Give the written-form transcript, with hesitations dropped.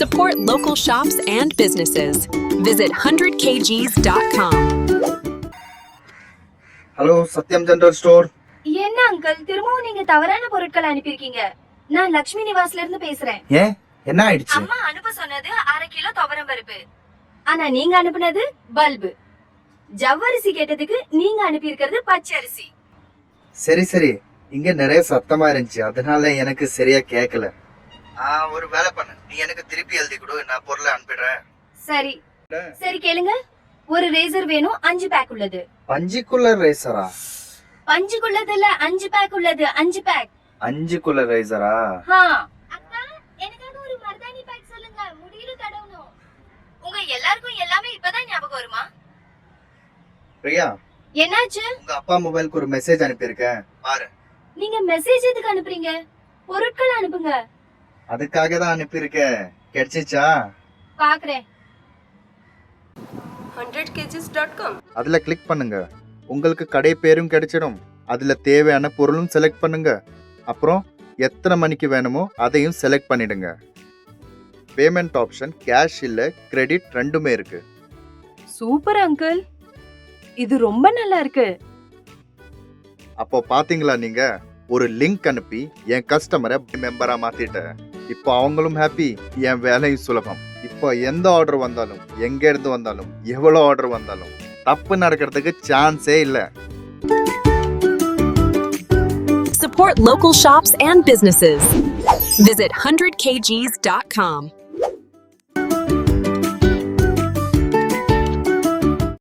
Support local shops and businesses. Visit 100kgs.com. Hello Sathyam general store. என்ன uncle திரும்பவும் நீங்க தவறான பொருட்கள் அனுப்பியிருக்கீங்க. நான் லட்சுமி நிவாஸ்ல இருந்து பேசுறேன். ஏன் என்ன ஆயிடுச்சு? அம்மா அனுப்ப சொன்னது 1/2 கிலோ துவரம் பருப்பு. ஆனா நீங்க அனுப்புனது பல்பு. ஜவ்வரிசி கேட்டதுக்கு நீங்க அனுப்பி இருக்கிறது பச்சை அரிசி. சரி இங்க நிறைய சத்தமா இருந்துச்சு, அதனால எனக்கு சரியா கேட்கல. ஒரு வேலை பண்ணு, நீ எனக்கு திருப்பி எழுதி கொடு, நான் பொருளை அனுப்பிடுறேன். சரி கேளுங்க. ஒரு ரேசர் வேணும், 5 பேக் உள்ளது. பஞ்சுக்குள்ள ரேசரா? பஞ்சுக்குள்ளது இல்ல, 5 பேக் உள்ளது. 5 பேக். 5குள்ள ரேசரா? அக்கா எனக்காக ஒரு மர்தானி பேக் சொல்லுங்க, முடியில தடவணும். உங்க எல்லாருக்கும் எல்லாமே இப்பதான் ஞாபகம் வருமா? பிரியா, என்னாச்சு? உங்க அப்பா மொபைலுக்கு ஒரு மெசேஜ் அனுப்பியிருக்கேன், பாரு. நீங்க மெசேஜ் எதுக்கு அனுப்புறீங்க? பொருட்கள் அனுப்புங்க. அதுக்காக தான் அனுப்பியிருக்கேன். கிடைச்சிச்சா? பாக்குறேன். 100kgs.com. அதுல கிளிக் பண்ணுங்க, உங்களுக்கு கடை பேரும் கிடைச்சிடும். அதுல தேவையான பொருளும் செலக்ட் பண்ணுங்க. அப்புறம் எத்தனை மணிக்கு வேணுமோ அதையும் செலக்ட் பண்ணிடுங்க. பேமெண்ட் ஆப்ஷன் கேஷ் இல்ல கிரெடிட் ரெண்டுமே இருக்கு. சூப்பர் அங்கிள், இது ரொம்ப நல்லா இருக்கு. அப்போ பாத்தீங்களா, நீங்க ஒரு லிங்க் அனுப்பி என் கஸ்டமரை மெம்பரா மாத்திட்டேன். இப்போ அவங்களும் ஹாப்பி, என் வேலையும் சுலபம். இப்போ எந்த ஆர்டர் வந்தாலும், எங்க இருந்து வந்தாலும், எவ்வளவு ஆர்டர் வந்தாலும் தப்பு நடக்கிறதுக்கு சான்ஸே இல்ல. Support local shops and businesses. Visit 100kgs.com.